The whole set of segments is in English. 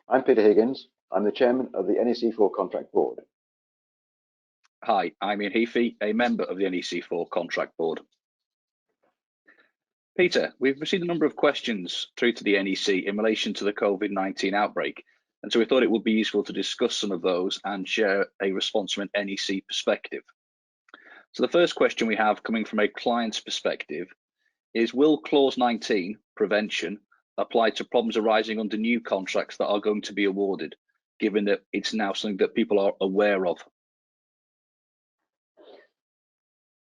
I'm Peter Higgins. I'm the chairman of the NEC4 Contract Board. Hi, I'm Heaphy, a member of the NEC4 Contract Board. Peter, we've received a number of questions through to the NEC in relation to the COVID-19 outbreak, and so we thought it would be useful to discuss some of those and share a response from an NEC perspective. So the first question we have coming from a client's perspective is, will Clause 19, prevention, apply to problems arising under new contracts that are going to be awarded, given that it's now something that people are aware of?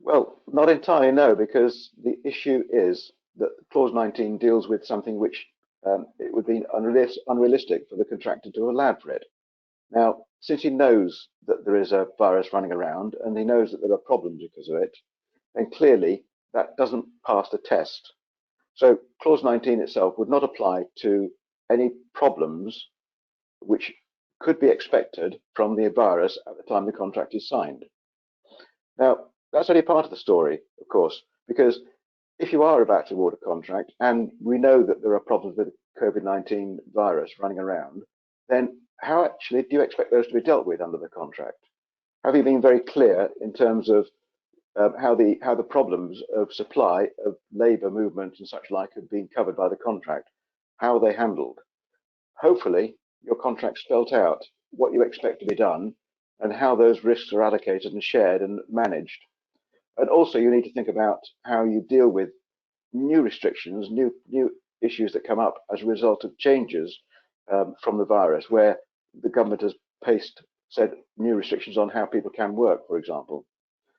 Well, not entirely, no, because the issue is that Clause 19 deals with something which it would be unrealistic for the contractor to allow for it. Now, since he knows that there is a virus running around and he knows that there are problems because of it, then clearly that doesn't pass the test. So Clause 19 itself would not apply to any problems which could be expected from the virus at the time the contract is signed. Now, that's only part of the story, of course, because if you are about to award a contract and we know that there are problems with the COVID-19 virus running around, then how actually do you expect those to be dealt with under the contract? Have you been very clear in terms of how the problems of supply of labour movement and such like have been covered by the contract? How are they handled? Hopefully, your contract spelt out what you expect to be done and how those risks are allocated and shared and managed. And also, you need to think about how you deal with new restrictions, new issues that come up as a result of changes from the virus, where the government has said new restrictions on how people can work, for example.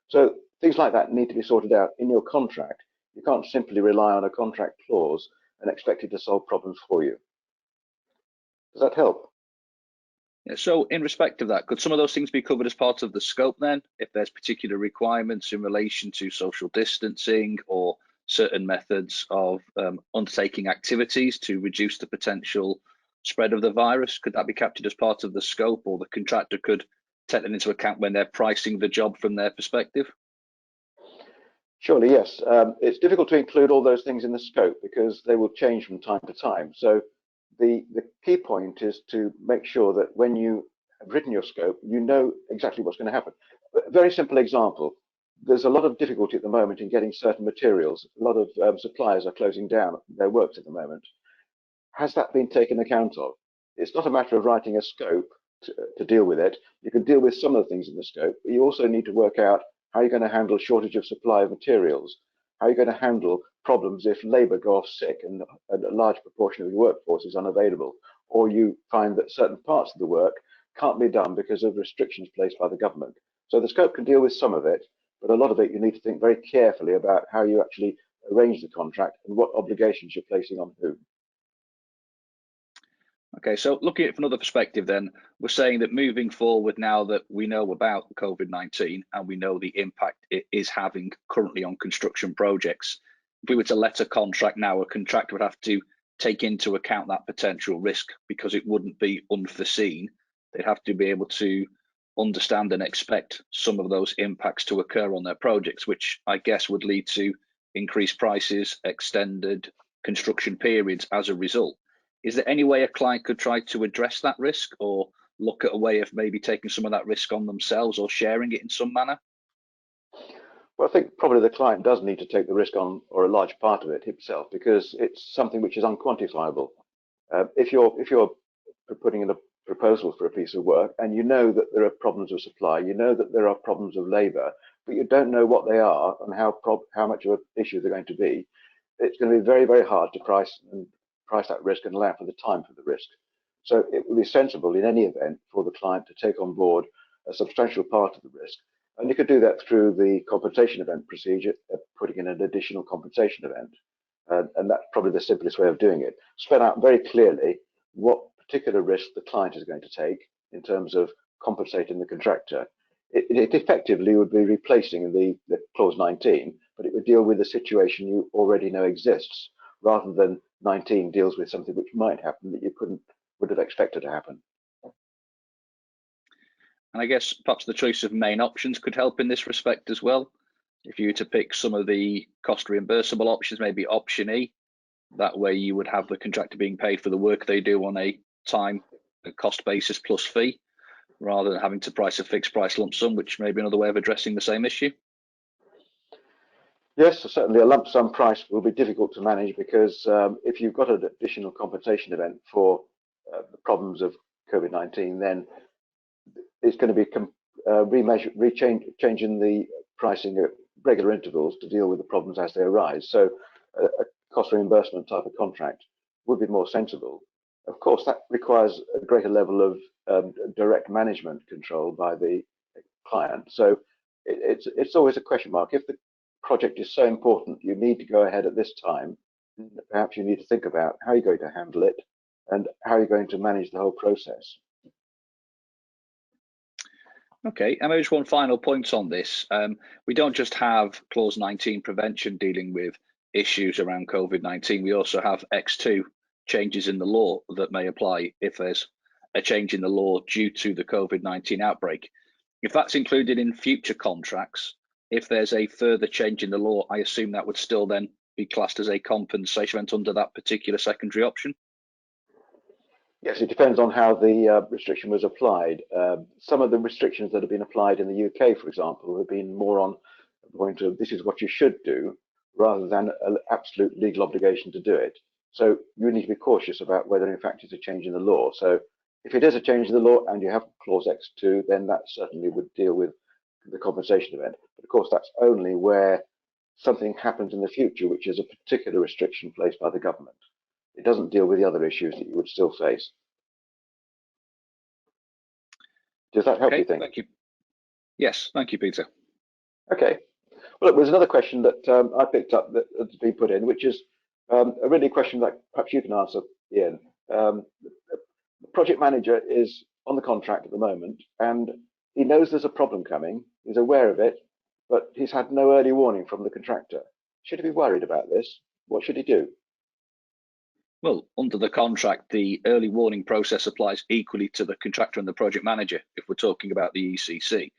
So things like that need to be sorted out in your contract. You can't simply rely on a contract clause and expect it to solve problems for you. Does that help? So in respect of that, could some of those things be covered as part of the scope then, if there's particular requirements in relation to social distancing or certain methods of undertaking activities to reduce the potential spread of the virus? Could that be captured as part of the scope, or the contractor could take that into account when they're pricing the job from their perspective? Surely, yes. It's difficult to include all those things in the scope because they will change from time to time. So the key point is to make sure that when you have written your scope, you know exactly what's going to happen. A very simple example. There's a lot of difficulty at the moment in getting certain materials. A lot of suppliers are closing down their works at the moment. Has that been taken account of? It's not a matter of writing a scope to deal with it. You can deal with some of the things in the scope, but you also need to work out how you're going to handle shortage of supply of materials, how you're going to handle problems if labour go off sick and a large proportion of your workforce is unavailable, or you find that certain parts of the work can't be done because of restrictions placed by the government. So the scope can deal with some of it, but a lot of it you need to think very carefully about how you actually arrange the contract and what obligations you're placing on whom. Okay, so looking at it from another perspective then, we're saying that moving forward, now that we know about COVID-19 and we know the impact it is having currently on construction projects, if we were to let a contract now, a contractor would have to take into account that potential risk because it wouldn't be unforeseen. They'd have to be able to understand and expect some of those impacts to occur on their projects, which I guess would lead to increased prices, extended construction periods as a result. Is there any way a client could try to address that risk, or look at a way of maybe taking some of that risk on themselves or sharing it in some manner? Well, I think probably the client does need to take the risk on, or a large part of it himself, because it's something which is unquantifiable. If you're putting in a proposal for a piece of work and you know that there are problems of supply, you know that there are problems of labour, but you don't know what they are and how much of an issue they're going to be, it's going to be very, very hard to price that risk and allow for the time for the risk. So it would be sensible in any event for the client to take on board a substantial part of the risk. And you could do that through the compensation event procedure, putting in an additional compensation event. And that's probably the simplest way of doing it. Spell out very clearly what particular risk the client is going to take in terms of compensating the contractor. It effectively would be replacing the clause 19, but it would deal with the situation you already know exists, rather than 19 deals with something which might happen that you would have expected to happen. And I guess perhaps the choice of main options could help in this respect as well. If you were to pick some of the cost reimbursable options, maybe option E, that way you would have the contractor being paid for the work they do on a time a cost basis plus fee, rather than having to price a fixed price lump sum, which may be another way of addressing the same issue? Yes, certainly a lump sum price will be difficult to manage because if you've got an additional compensation event for the problems of COVID-19, then it's going to be changing the pricing at regular intervals to deal with the problems as they arise. So a cost reimbursement type of contract would be more sensible. Of course, that requires a greater level of direct management control by the client. So it's always a question mark. If the project is so important, you need to go ahead at this time. Perhaps you need to think about how you're going to handle it and how you're going to manage the whole process. Okay, and maybe just one final point on this. We don't just have Clause 19 prevention dealing with issues around COVID-19. We also have X2 changes in the law that may apply if there's a change in the law due to the COVID-19 outbreak. If that's included in future contracts, if there's a further change in the law, I assume that would still then be classed as a compensation event under that particular secondary option? Yes, it depends on how the restriction was applied. Some of the restrictions that have been applied in the UK, for example, have been more on the point of this is what you should do, rather than an absolute legal obligation to do it. So you need to be cautious about whether in fact it's a change in the law. So if it is a change in the law and you have clause X2, then that certainly would deal with the compensation event. But of course, that's only where something happens in the future, which is a particular restriction placed by the government. It doesn't deal with the other issues that you would still face. Does that help you think? Thank you. Yes, thank you, Peter. Okay. Well, there's another question that I picked up that's been put in, which is a really question that perhaps you can answer, Ian. The project manager is on the contract at the moment, and he knows there's a problem coming. He's aware of it, but he's had no early warning from the contractor. Should he be worried about this? What should he do? Well, under the contract, the early warning process applies equally to the contractor and the project manager, if we're talking about the ECC.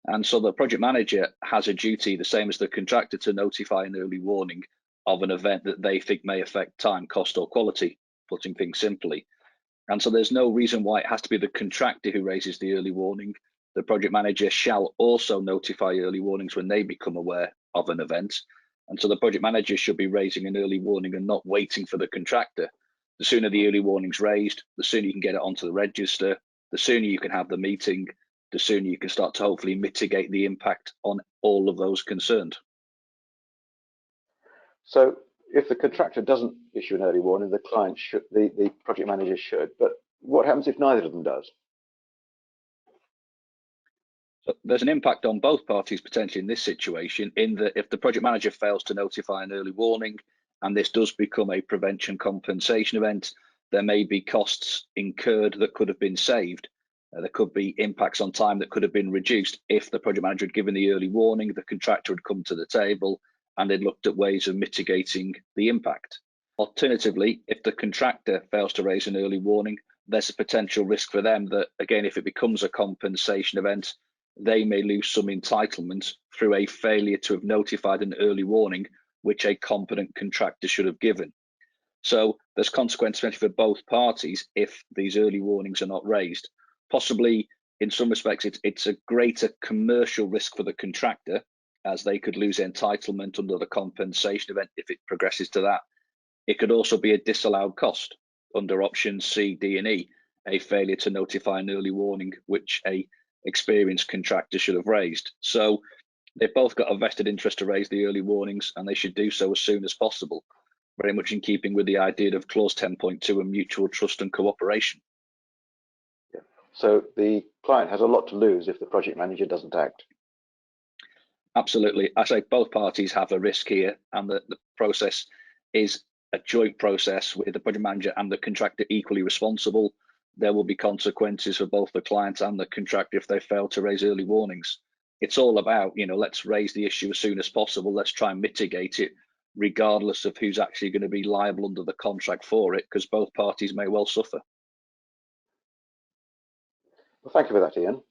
And so the project manager has a duty, the same as the contractor, to notify an early warning of an event that they think may affect time, cost, or quality, putting things simply. And so there's no reason why it has to be the contractor who raises the early warning. The project manager shall also notify early warnings when they become aware of an event. And so the project manager should be raising an early warning and not waiting for the contractor. The sooner the early warning's raised, the sooner you can get it onto the register, the sooner you can have the meeting, the sooner you can start to hopefully mitigate the impact on all of those concerned. So if the contractor doesn't issue an early warning, the client should, the project manager should. But what happens if neither of them does? So there's an impact on both parties potentially in this situation, in that if the project manager fails to notify an early warning and this does become a prevention compensation event, there may be costs incurred that could have been saved. There could be impacts on time that could have been reduced if the project manager had given the early warning, the contractor had come to the table and they'd looked at ways of mitigating the impact. Alternatively, if the contractor fails to raise an early warning, there's a potential risk for them that, again, if it becomes a compensation event, they may lose some entitlement through a failure to have notified an early warning, which a competent contractor should have given. So there's consequences for both parties if these early warnings are not raised. Possibly, in some respects, it's a greater commercial risk for the contractor, as they could lose entitlement under the compensation event if it progresses to that. It could also be a disallowed cost under options C, D, and E, a failure to notify an early warning, which a experienced contractor should have raised. So they've both got a vested interest to raise the early warnings, and they should do so as soon as possible, very much in keeping with the idea of clause 10.2 and mutual trust and cooperation. Yeah. So the client has a lot to lose if the project manager doesn't act. Absolutely. I say both parties have a risk here, and the process is a joint process with the project manager and the contractor equally responsible. There will be consequences for both the client and the contractor if they fail to raise early warnings. It's all about, let's raise the issue as soon as possible. Let's try and mitigate it, regardless of who's actually going to be liable under the contract for it, because both parties may well suffer. Well, thank you for that, Ian.